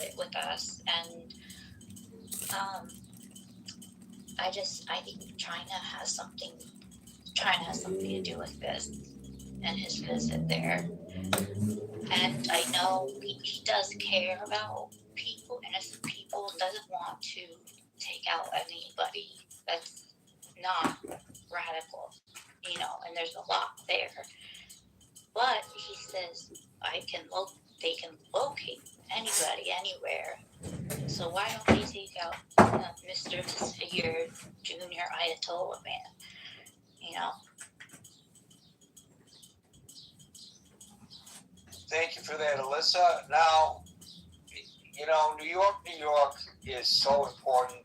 about it with us, and I think China has something to do with this and his visit there. And I know he does care about people, innocent people, doesn't want to take out anybody that's not radical, and there's a lot there. But he says they can locate anybody anywhere. So why don't they take out Mr. Disfigured Junior Ayatollah man? Thank you for that, Alyssa. Now, New York is so important,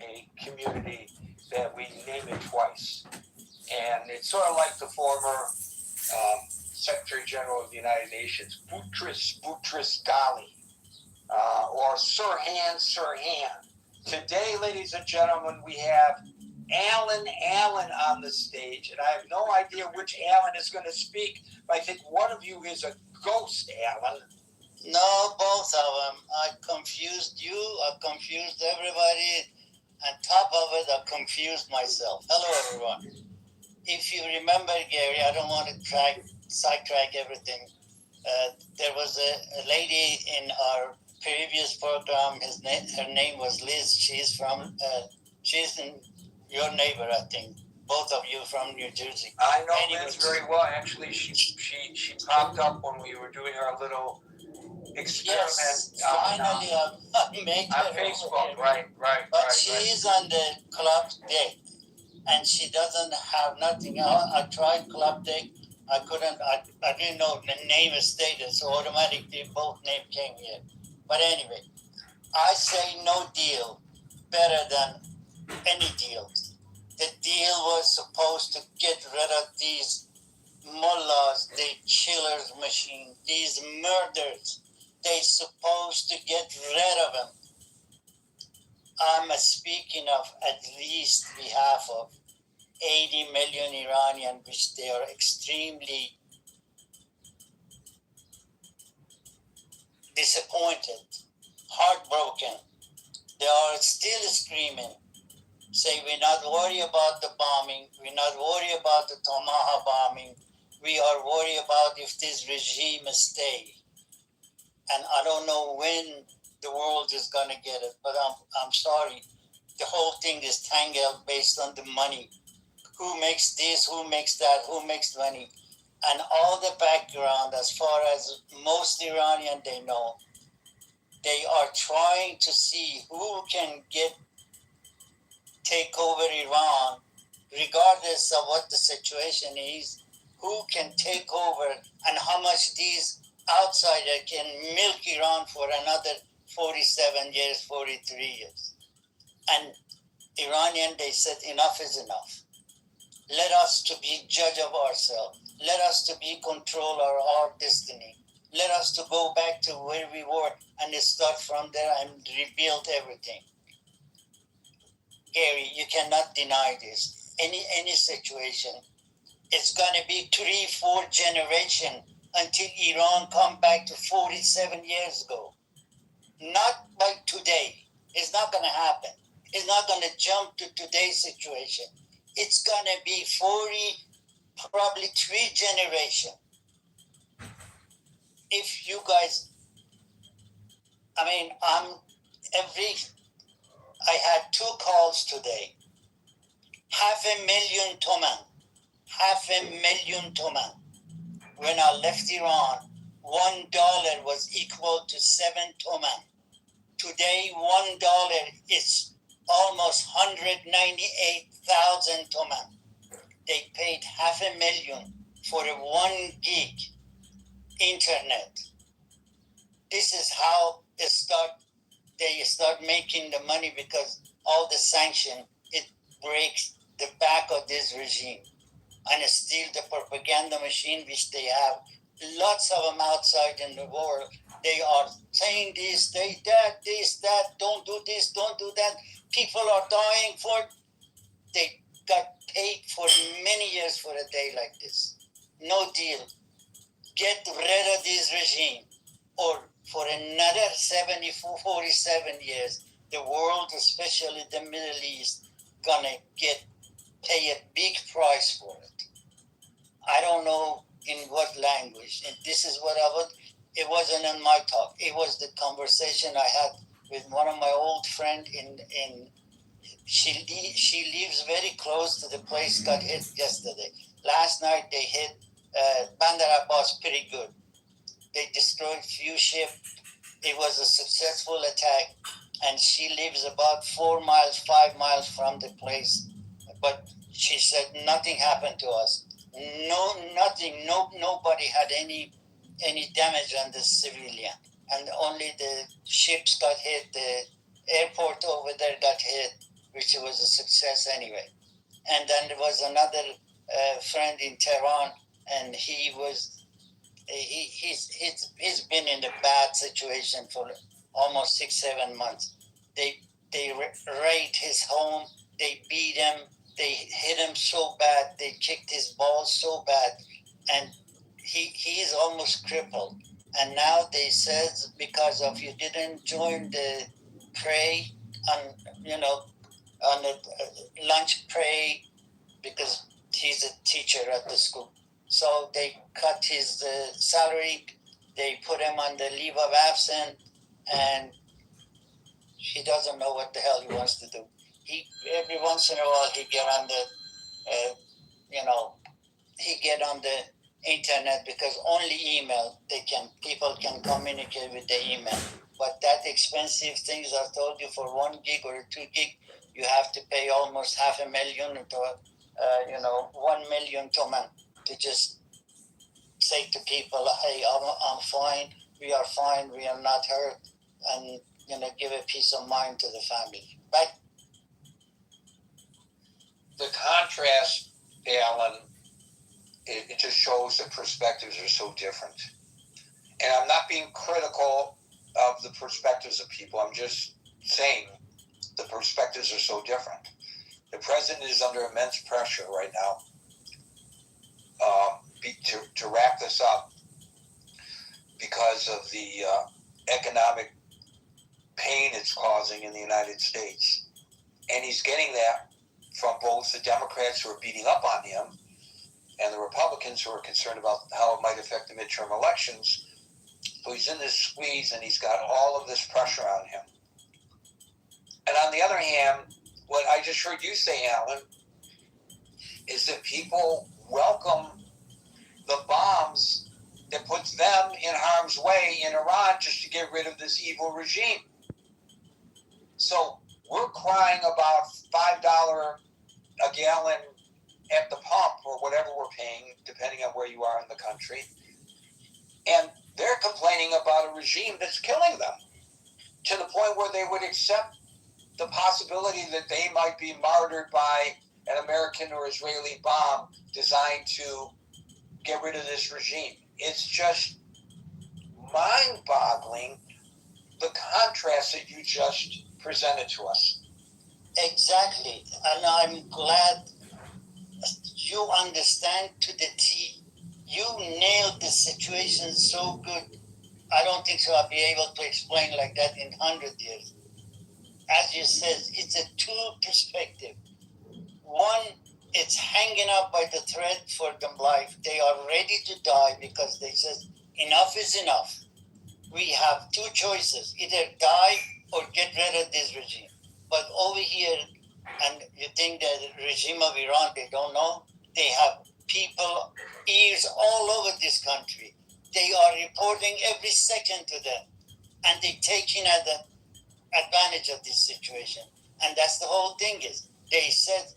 a community that we name it twice. And it's sort of like the former Secretary General of the United Nations, Boutros Ghali, or Sirhan. Today, ladies and gentlemen, we have Alan on the stage, and I have no idea which Alan is going to speak, but I think one of you is a ghost, Alan. No, both of them. I confused you, I confused everybody, and top of it, I confused myself. Hello, everyone. If you remember, Gary, I don't want to sidetrack everything. There was a lady in our previous program. Her name was Liz. She's in your neighbor, I think. Both of you from New Jersey. I know Liz very well. Actually, she popped up when we were doing our little experiment. Yes, finally I made her on Facebook. Right. But she's on the club deck, and she doesn't have nothing. I tried club deck. I couldn't. I didn't know the name is stated, so automatically both names came here. But anyway, I say no deal better than any deal. The deal was supposed to get rid of these mullahs, the killers machine, these murders. They supposed to get rid of them. I'm speaking of at least behalf of 80 million Iranian, which they are extremely disappointed, heartbroken. They are still screaming, say we're not worried about the bombing, we're not worried about the Tomahawk bombing, we are worried about if this regime stay. And I don't know when the world is going to get it, but I'm sorry. The whole thing is tangled based on the money. Who makes this, who makes that, who makes money. And all the background, as far as most Iranian they know, they are trying to see who can take over Iran, regardless of what the situation is, who can take over and how much these outsiders can milk Iran for another 47 years, 43 years. And Iranian, they said enough is enough. Let us to be judge of ourselves. Let us to be control our destiny. Let us to go back to where we were and start from there and rebuild everything. Gary, you cannot deny this. Any situation, it's going to be 3-4 generations until Iran come back to 47 years ago. Not by today. It's not going to happen. It's not going to jump to today's situation. It's going to be 40, probably 3 generations. If you guys, I had 2 calls today. 500,000 toman. 500,000 toman. When I left Iran, $1 was equal to 7 toman. Today, $1 is almost 198,000 toman. They paid 500,000 for a 1 gig internet. This is how they start making the money, because all the sanction, it breaks the back of this regime. And still the propaganda machine which they have, lots of them outside in the world, they are saying this, that, don't do this, don't do that. People are dying for it. They got paid for many years for a day like this. No deal. Get rid of this regime or for another 47 years, the world, especially the Middle East, gonna pay a big price for it. I don't know in what language. And this is what it wasn't in my talk. It was the conversation I had with one of my old friend she lives very close to the place got hit yesterday. Last night they hit Bandar Abbas pretty good. They destroyed few ships. It was a successful attack, and she lives about 4 miles, 5 miles from the place. But she said nothing happened to us. No, nothing. No, nobody had any damage on the civilian, and only the ships got hit. The airport over there got hit, which was a success anyway. And then there was another friend in Tehran, and he's been in a bad situation for almost 6-7 months. They raided his home. They beat him. They hit him so bad. They kicked his balls so bad, and he is almost crippled. And now they said because of you didn't join the pray on on the lunch pray, because he's a teacher at the school. So they cut his salary. They put him on the leave of absence, and he doesn't know what the hell he wants to do. He every once in a while he get on the, he get on the internet, because only email people can communicate with the email. But that expensive things I told you, for 1 gig or 2 gig, you have to pay almost $500,000 to 1 million toman to just say to people, hey, I'm fine, we are fine, we are not hurt, and give a peace of mind to the family. But The contrast, Alan, it just shows that perspectives are so different. And I'm not being critical of the perspectives of people. I'm just saying the perspectives are so different. The president is under immense pressure right now to wrap this up because of the economic pain it's causing in the United States. And he's getting that from both the Democrats who are beating up on him and the Republicans who are concerned about how it might affect the midterm elections. So he's in this squeeze, and he's got all of this pressure on him. And on the other hand, what I just heard you say, Alan, is that people welcome the bombs that puts them in harm's way in Iran just to get rid of this evil regime. So we're crying about $5 a gallon at the pump, or whatever we're paying, depending on where you are in the country. And they're complaining about a regime that's killing them, to the point where they would accept the possibility that they might be martyred by an American or Israeli bomb designed to get rid of this regime. It's just mind-boggling, the contrast that you just presented to us. exactly, and I'm glad you understand to the T. You nailed the situation so good. I don't think so I'll be able to explain like that in 100 years. As you said, it's a two perspective. One, it's hanging up by the thread for their life. They are ready to die because they said, enough is enough. We have two choices, either die or get rid of this regime. But over here, and you think that the regime of Iran, they don't know? They have people, ears all over this country. They are reporting every second to them. And they're taking advantage of this situation. And that's the whole thing is, they said,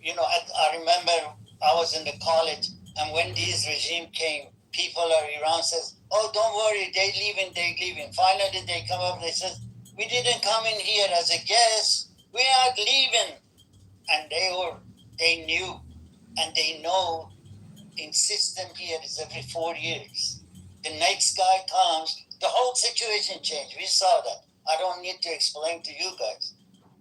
I remember I was in the college, and when this regime came, people of Iran says, oh, don't worry, they leaving. Finally, they come up and they said, we didn't come in here as a guest. We are leaving. And they knew, and they know in system here is every 4 years. The next guy comes, the whole situation changed. We saw that. I don't need to explain to you guys.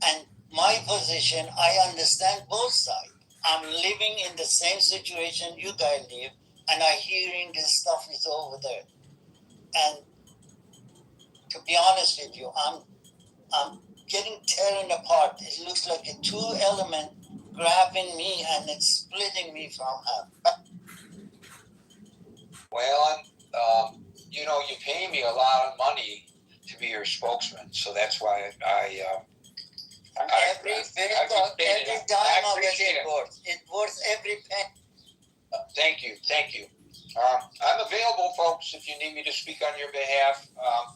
And my position, I understand both sides. I'm living in the same situation you guys live, and I hearing this stuff is over there. And to be honest with you, I'm getting tearing apart. It looks like a two element grabbing me and it's splitting me from half. Well, you know, you pay me a lot of money to be your spokesman, so that's why I Every dime of it worth. It's worth every penny. Thank you. I'm available, folks, if you need me to speak on your behalf.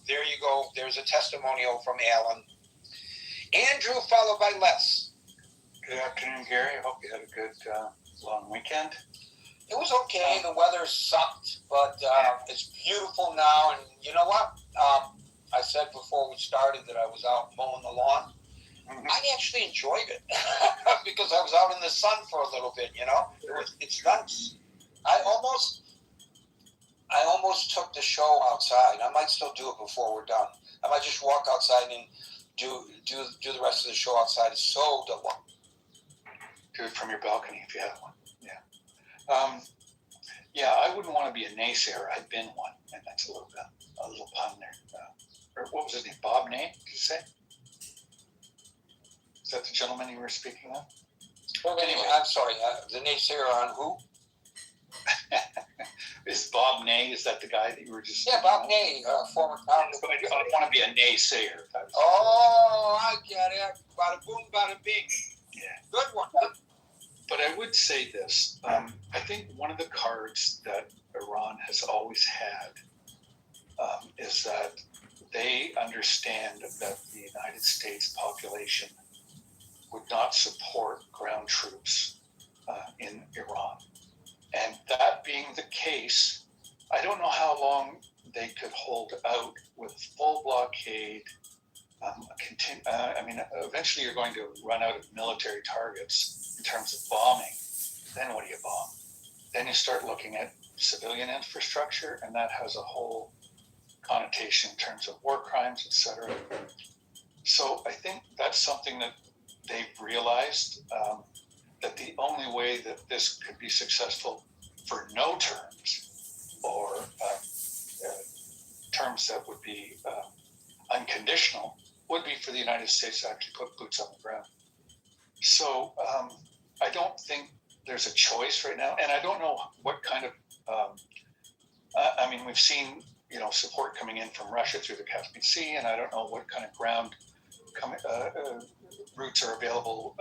There you go. There's a testimonial from Alan. Andrew, followed by Les. Good afternoon, Gary. I hope you had a good long weekend. It was okay. The weather sucked, but it's beautiful now. And you know what? I said before we started that I was out mowing the lawn. Mm-hmm. I actually enjoyed it because I was out in the sun for a little bit. You know, it's nice. I almost took the show outside. I might still do it before we're done. I might just walk outside and do the rest of the show outside. It's so delightful. Do it from your balcony if you have one. Yeah. Yeah, I wouldn't want to be a naysayer. I've been one, and that's a little pun there. Or what was his name? Bob Ney? Did you say? Is that the gentleman you were speaking of? Well, anyway, I'm sorry. The naysayer on who? Is Bob Ney? Is that the guy that you were just? Yeah, Bob Ney, former congressman. I don't want to be a naysayer. Oh, I get it. Bada boom, bada bing. Yeah. Good one. But I would say this. I think one of the cards that Iran has always had is that they understand that the United States population would not support ground troops in Iran. And that being the case, I don't know how long they could hold out with full blockade. Eventually you're going to run out of military targets in terms of bombing. Then what do you bomb? Then you start looking at civilian infrastructure, and that has a whole connotation in terms of war crimes, etc. So I think that's something that they've realized, that the only way that this could be successful for no terms, or terms that would be unconditional, would be for the United States to actually put boots on the ground. So I don't think there's a choice right now, and I don't know what kind of. We've seen support coming in from Russia through the Caspian Sea, and I don't know what kind of ground routes are available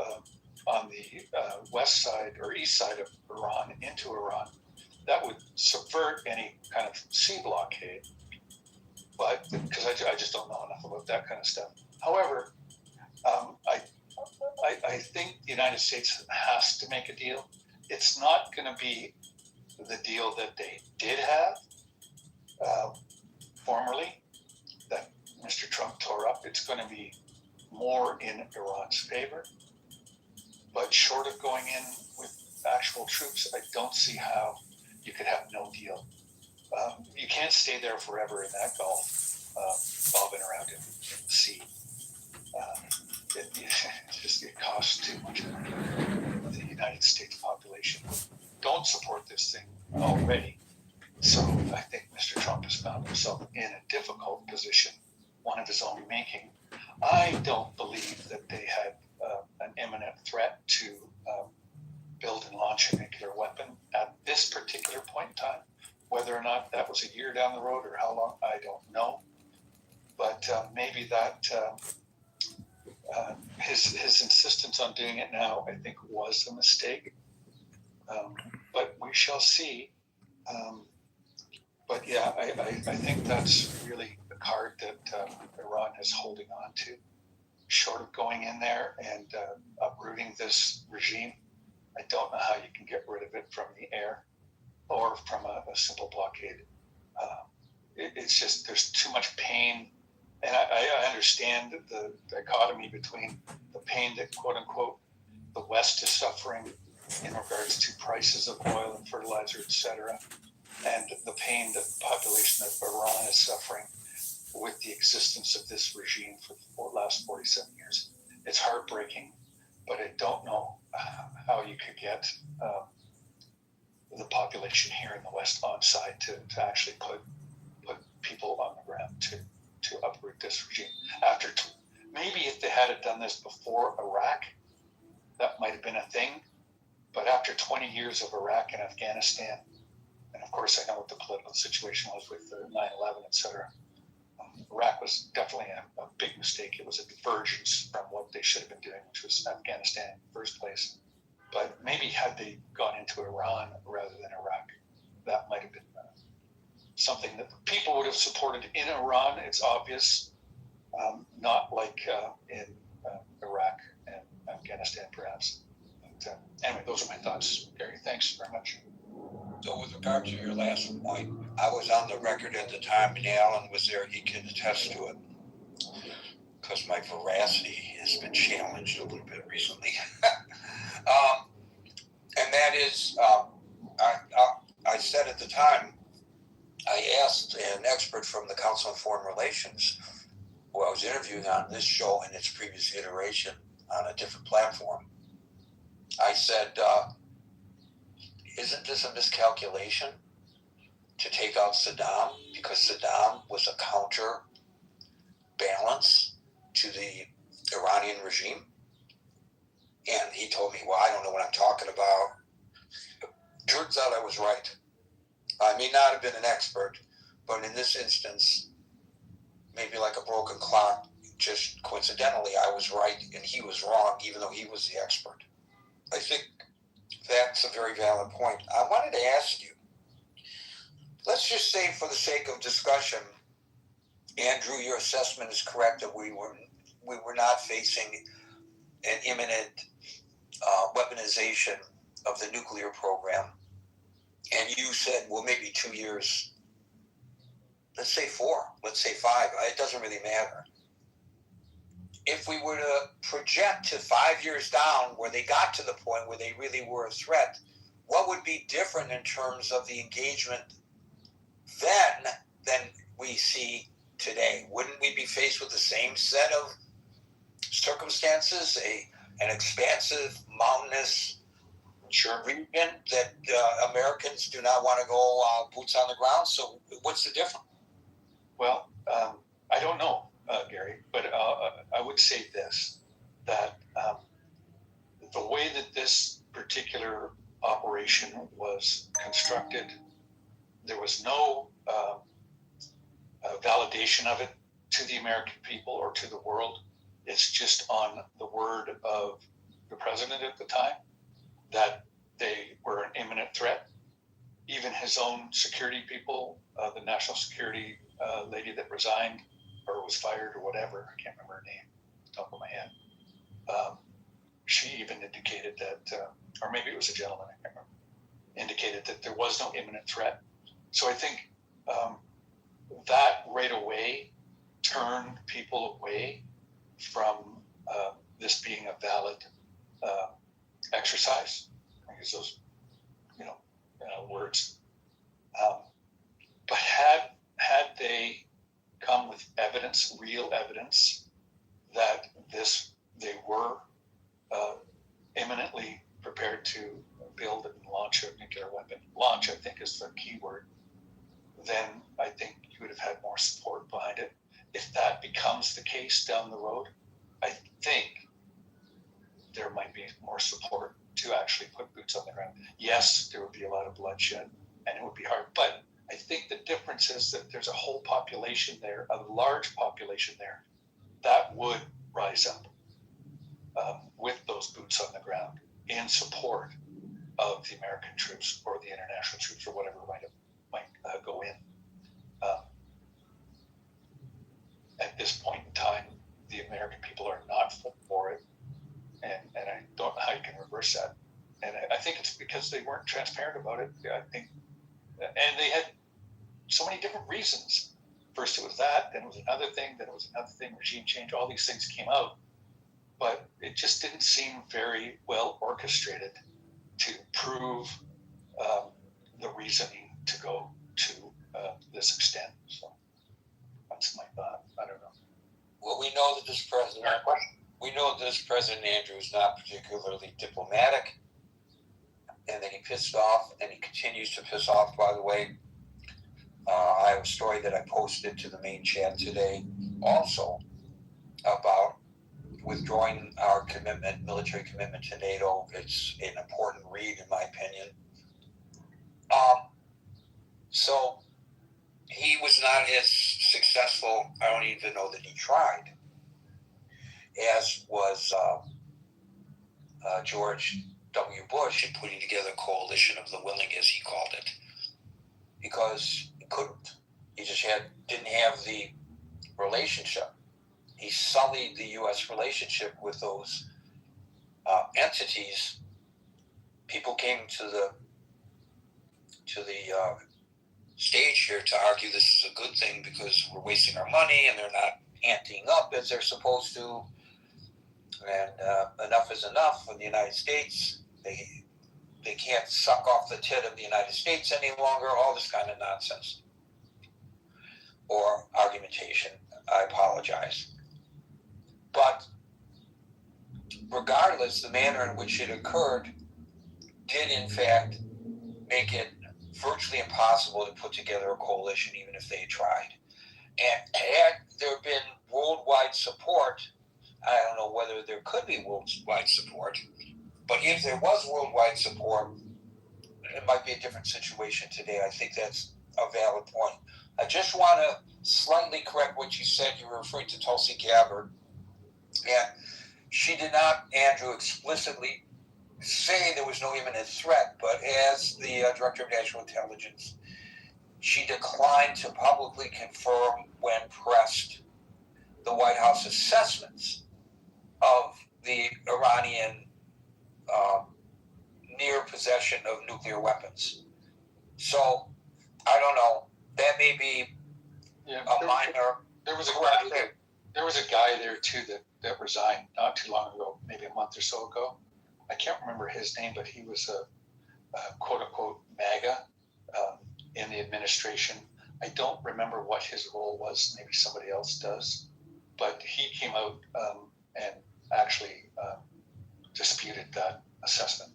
on the west side or east side of Iran into Iran. That would subvert any kind of sea blockade. But because I just don't know enough about that kind of stuff. However, I think the United States has to make a deal. It's not going to be the deal that they did have formerly, that Mr. Trump tore up. It's going to be more in Iran's favor. But short of going in with actual troops, I don't see how you could have no deal. You can't stay there forever in that Gulf, bobbing around in the sea. It costs too much money. The United States population don't support this thing already. So I think Mr. Trump has found himself in a difficult position, one of his own making. I don't believe that they had an imminent threat to build and launch a nuclear weapon at this particular point in time. Whether or not that was a year down the road or how long, I don't know. But maybe that his insistence on doing it now, I think, was a mistake. But we shall see. But yeah, I think that's really the card that Iran is holding on to. Short of going in there and uprooting this regime, I don't know how you can get rid of it from the air or from a simple blockade. It's just, there's too much pain. And I understand the dichotomy between the pain that, quote unquote, the West is suffering in regards to prices of oil and fertilizer, etc., and the pain that the population of Iran is suffering with the existence of this regime for the last 47 years. It's heartbreaking, but I don't know how you could get the population here in the West on side to actually put people on the ground to uproot this regime. Maybe if they had done this before Iraq, that might have been a thing. But after 20 years of Iraq and Afghanistan, and of course I know what the political situation was with 9/11, etc. Iraq was definitely a big mistake. It was a divergence from what they should have been doing, which was Afghanistan in the first place. But maybe had they gone into Iran rather than Iraq, that might have been something that people would have supported in Iran. It's obvious, not like in Iraq and Afghanistan, perhaps. But, anyway, those are my thoughts, Gary. Thanks very much. So with regard to your last point, I was on the record at the time, and Alan was there. He can attest to it, because my veracity has been challenged a little bit recently. And that is, I said at the time, I asked an expert from the Council on Foreign Relations, who I was interviewing on this show in its previous iteration on a different platform. I said, isn't this a miscalculation to take out Saddam? Because Saddam was a counterbalance to the Iranian regime. And he told me, well, I don't know what I'm talking about. Turns out I was right. I may not have been an expert, but in this instance, maybe like a broken clock, just coincidentally, I was right and he was wrong, even though he was the expert. I think that's a very valid point. I wanted to ask you, let's just say for the sake of discussion, Andrew, your assessment is correct that we were not facing an imminent weaponization of the nuclear program. And you said, well, maybe 2 years, let's say 4, let's say 5, it doesn't really matter. If we were to project to 5 years down where they got to the point where they really were a threat, what would be different in terms of the engagement then than we see today? Wouldn't we be faced with the same set of circumstances, an expansive, mountainous region that Americans do not want to go boots on the ground? So what's the difference? Well, I don't know, Gary, but I would say this, that the way that this particular operation was constructed, there was no validation of it to the American people or to the world. It's just on the word of the president at the time that they were an imminent threat. Even his own security people, the national security lady that resigned or was fired or whatever, I can't remember her name, top of my head. She even indicated that, or maybe it was a gentleman, I can't remember, indicated that there was no imminent threat. So I think that right away turned people away from this being a valid exercise. I use those, words. But had they come with evidence, real evidence, that they were imminently prepared to build and launch a nuclear weapon. Launch, I think, is the key word. Then I think you would have had more support behind it. If that becomes the case down the road, I think there might be more support to actually put boots on the ground. Yes, there would be a lot of bloodshed and it would be hard, but I think the difference is that there's a whole population there, a large population there, that would rise up with those boots on the ground in support of the American troops or the international troops or whatever might go in. At this point in time, the American people are not for it, and I don't know how you can reverse that. And I think it's because they weren't transparent about it. I think, and they had so many different reasons. First it was that, then it was another thing, then it was another thing, regime change, all these things came out. But it just didn't seem very well orchestrated to prove the reasoning to go to this extent. So that's my thought. I don't know. Well, we know that this President Andrew is not particularly diplomatic, and that he pissed off, and he continues to piss off, by the way, I have a story that I posted to the main chat today also about withdrawing our commitment, military commitment to NATO. It's an important read, in my opinion. So he was not as successful, I don't even know that he tried, as was George W. Bush in putting together a coalition of the willing, as he called it, because he couldn't. He just didn't have the relationship. He sullied the U.S. relationship with those entities. People came to the stage here to argue this is a good thing because we're wasting our money and they're not anting up as they're supposed to. And enough is enough in the United States. They can't suck off the tit of the United States any longer. All this kind of nonsense or argumentation. I apologize. But regardless, the manner in which it occurred did in fact make it virtually impossible to put together a coalition, even if they tried. And had there been worldwide support, I don't know whether there could be worldwide support, but if there was worldwide support, it might be a different situation today. I think that's a valid point. I just want to slightly correct what you said. You were referring to Tulsi Gabbard. And she did not, Andrew, explicitly say there was no imminent threat, but as the Director of National Intelligence, she declined to publicly confirm when pressed the White House assessments of the Iranian near possession of nuclear weapons. So, I don't know. That may be a minor. There was a guy there too that resigned not too long ago, maybe a month or so ago. I can't remember his name, but he was a quote unquote MAGA in the administration. I don't remember what his role was. Maybe somebody else does. But he came out and actually disputed that assessment.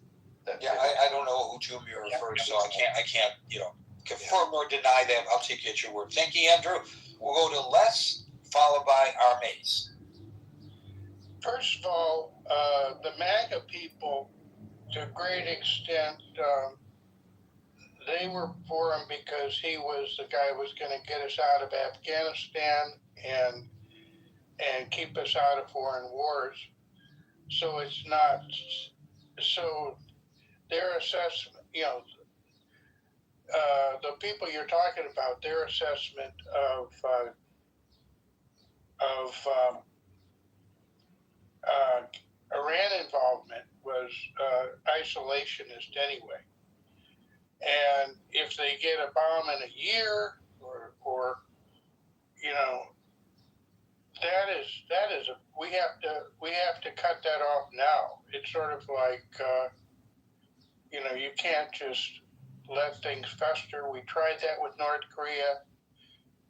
I don't know who to you're referring to, so I can't confirm or deny that. I'll take you at your word. Thank you, Andrew. We'll go to Les, followed by our mates. First of all, the MAGA people, to a great extent, they were for him because he was the guy who was going to get us out of Afghanistan and keep us out of foreign wars. So it's not. So their assessment, the people you're talking about, their assessment of Iran involvement was isolationist anyway. And if they get a bomb in a year, or that is we have to cut that off now. It's sort of like you can't just let things fester. We tried that with North Korea,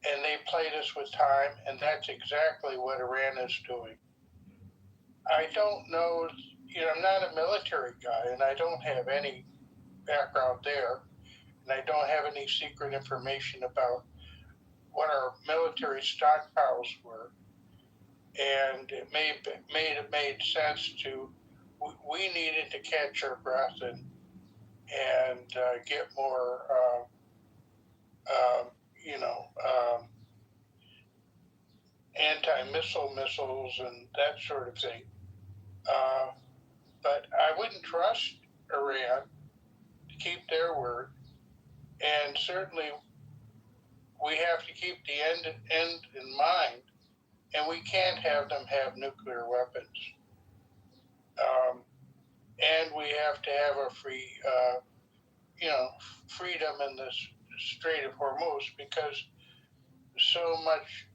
and they played us with time, and that's exactly what Iran is doing. I don't know, I'm not a military guy, and I don't have any background there, and I don't have any secret information about what our military stockpiles were. And it made sense we needed to catch our breath and get more, anti-missile missiles and that sort of thing. But I wouldn't trust Iran to keep their word, and certainly we have to keep the end in mind, and we can't have them have nuclear weapons. And we have to have a free, freedom in the Strait of Hormuz, because so much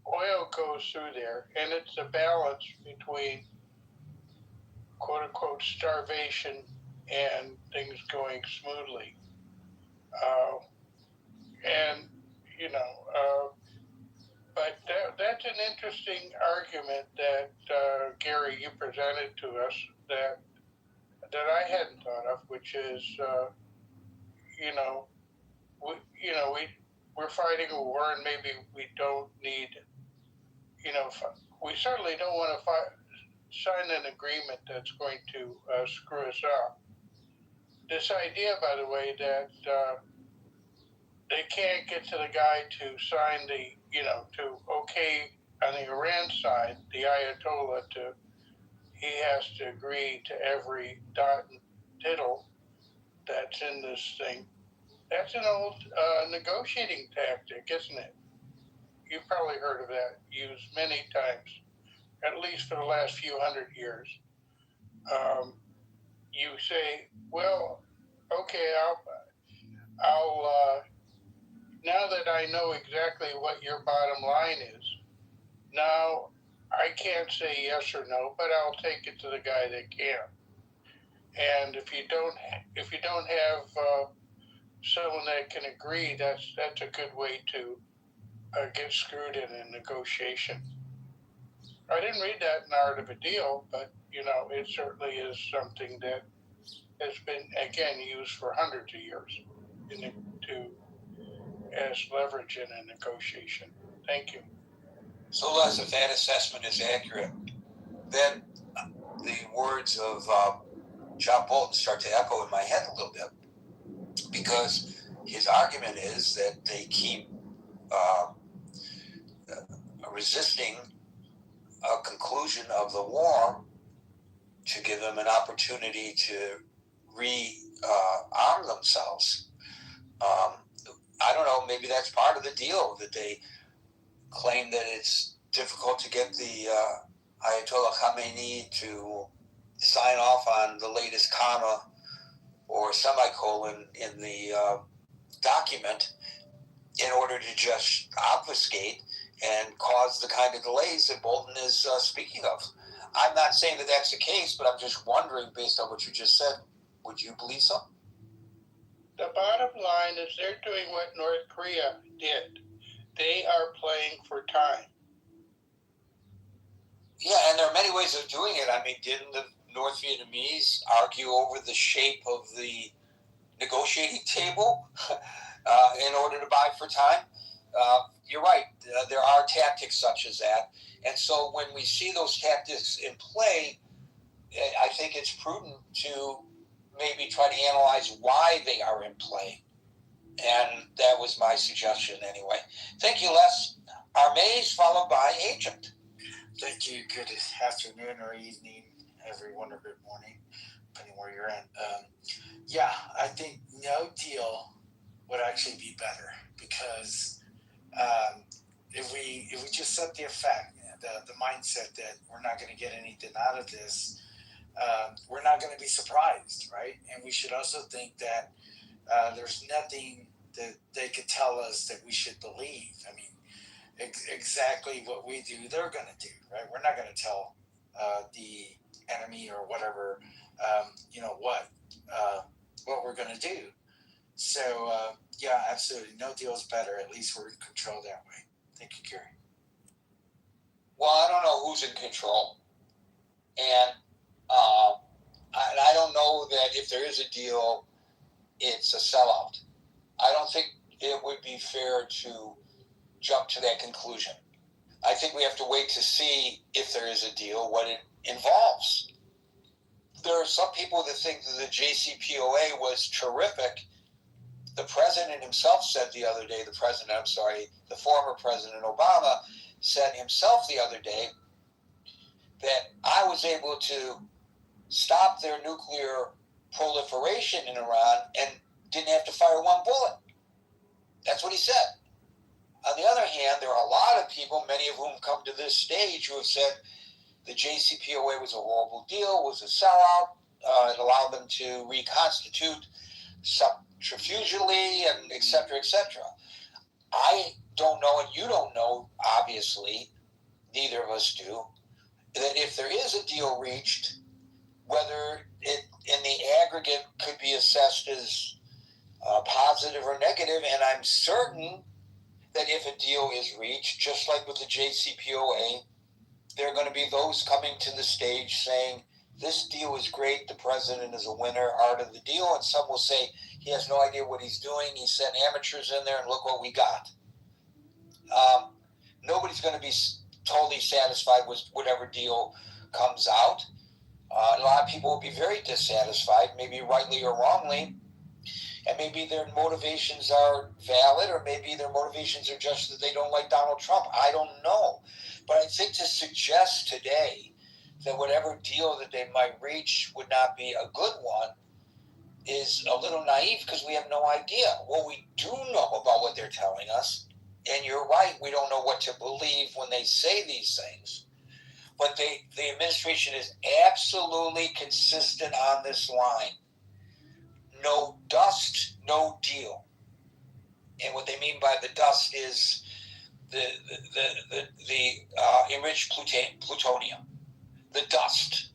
oil goes through there, and it's a balance between quote unquote starvation and things going smoothly. But that's an interesting argument that Gary, you presented to us that I hadn't thought of, which is, we're fighting a war and maybe we don't need, we certainly don't want to sign an agreement that's going to screw us up. This idea, by the way, that they can't get to the guy to sign to okay on the Iran side, the Ayatollah, he has to agree to every dot and tittle that's in this thing. That's an old negotiating tactic, isn't it? You've probably heard of that used many times, at least for the last few hundred years. You say, well, okay, I'll now that I know exactly what your bottom line is, now I can't say yes or no, but I'll take it to the guy that can. And if you don't have someone that can agree, that's a good way to get screwed in a negotiation. I didn't read that in Art of a Deal, but it certainly is something that has been again used for hundreds of years as leverage in a negotiation. Thank you. So, Les, if that assessment is accurate, then the words of John Bolton start to echo in my head a little bit, because his argument is that they keep resisting a conclusion of the war to give them an opportunity to arm themselves. I don't know, maybe that's part of the deal, that they claim that it's difficult to get the Ayatollah Khamenei to sign off on the latest comma or semicolon in the document in order to just obfuscate and cause the kind of delays that Bolton is speaking of. I'm not saying that that's the case, but I'm just wondering, based on what you just said, would you believe so? The bottom line is they're doing what North Korea did. They are playing for time. Yeah, and there are many ways of doing it. I mean, didn't the North Vietnamese argue over the shape of the negotiating table in order to buy for time? You're right. There are tactics such as that. And so when we see those tactics in play, I think it's prudent to maybe try to analyze why they are in play. And that was my suggestion anyway. Thank you, Les. Armaze, followed by Agent. Thank you. Good afternoon or evening, everyone, or good morning, depending where you're at. Yeah, I think no deal would actually be better, because if we just set the effect, the mindset that we're not going to get anything out of this, we're not going to be surprised, right? And we should also think that there's nothing that they could tell us that we should believe. I mean, exactly what we do, they're going to do, right? We're not going to tell the enemy or whatever, what we're going to do. So, yeah, absolutely. No deal is better. At least we're in control that way. Thank you, Gary. Well, I don't know who's in control. And I don't know that if there is a deal, it's a sellout. I don't think it would be fair to jump to that conclusion. I think we have to wait to see if there is a deal, what it involves. There are some people that think that the JCPOA was terrific. The president himself said the other day, the former President Obama said himself the other day that I was able to stop their nuclear proliferation in Iran and didn't have to fire one bullet. That's what he said. On the other hand, there are a lot of people, many of whom come to this stage, who have said the JCPOA was a horrible deal, was a sellout. It allowed them to reconstitute subterfugely, and et cetera, et cetera. I don't know, and you don't know, obviously, neither of us do, that if there is a deal reached, whether it in the aggregate could be assessed as positive or negative, and I'm certain that if a deal is reached, just like with the JCPOA, there are going to be those coming to the stage saying, this deal is great, the president is a winner, art of the deal, and some will say he has no idea what he's doing, he sent amateurs in there, and look what we got. Nobody's going to be totally satisfied with whatever deal comes out. A lot of people will be very dissatisfied, maybe rightly or wrongly, and maybe their motivations are valid, or maybe their motivations are just that they don't like Donald Trump. I don't know. But I think to suggest today that whatever deal that they might reach would not be a good one is a little naive, because we have no idea. What we do know about what they're telling us, and you're right, we don't know what to believe when they say these things, but the administration is absolutely consistent on this line. No dust, no deal. And what they mean by the dust is the enriched plutonium. The dust.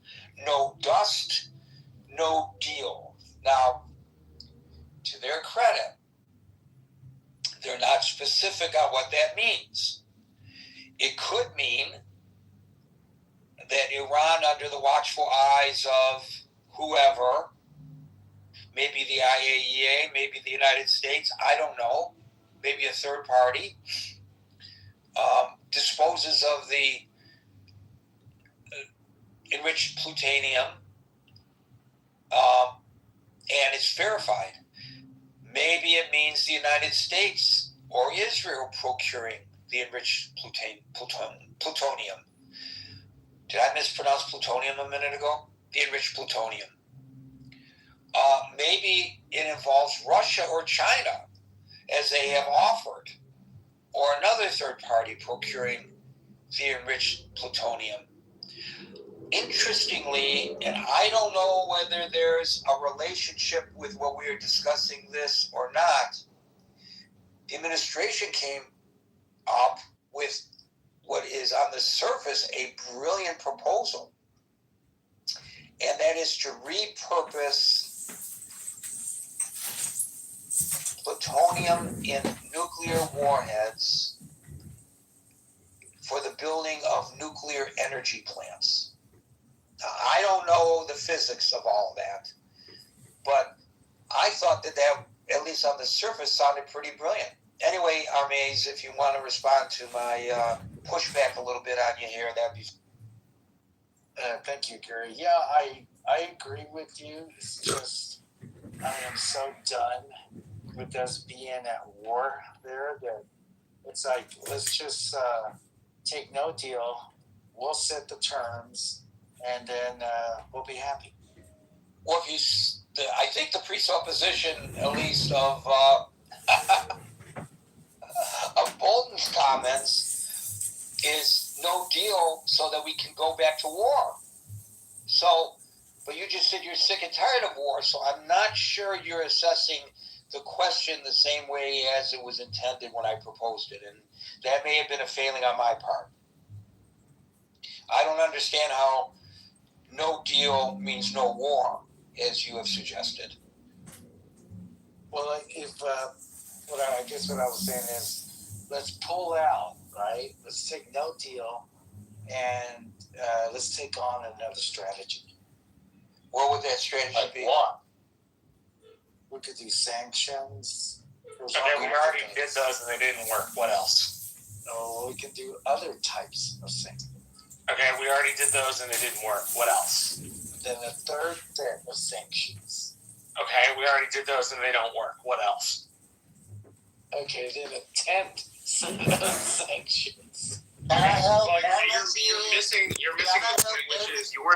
No dust, no deal. Now, to their credit, they're not specific on what that means. It could mean that Iran, under the watchful eyes of whoever, maybe the IAEA, maybe the United States, I don't know, maybe a third party, disposes of the enriched plutonium, and it's verified. Maybe it means the United States or Israel procuring the enriched plutonium. Did I mispronounce plutonium a minute ago? The enriched plutonium. Maybe it involves Russia or China, as they have offered, or another third party procuring the enriched plutonium. Interestingly, and I don't know whether there's a relationship with what we are discussing this or not, the administration came up with what is on the surface a brilliant proposal, and that is to repurpose plutonium in nuclear warheads for the building of nuclear energy plants. Now, I don't know the physics of all that, but I thought that, at least on the surface, sounded pretty brilliant. Anyway, Armaze, if you want to respond to my pushback a little bit on you here, that'd be. Thank you, Gary. Yeah, I agree with you. It's just I am so done with us being at war there that it's like, let's just take no deal. We'll set the terms, and then we'll be happy. Well, I think the presupposition, at least of Bolton's comments, is no deal so that we can go back to war. So, but you just said you're sick and tired of war, so I'm not sure you're assessing the question the same way as it was intended when I proposed it, and that may have been a failing on my part. I don't understand how no deal means no war, as you have suggested. Well, if I guess what I was saying is, let's pull out, right? Let's take no deal, and let's take on another strategy. What would that strategy be? What? We could do sanctions. Okay, we already did those and they didn't work. What else? No, we can do other types of sanctions. Okay, we already did those and they didn't work. What else? Then a third set of sanctions. Okay, we already did those and they don't work. What else? Okay, then a 10th set of sanctions. Can I help? Well, you're missing the point, which is your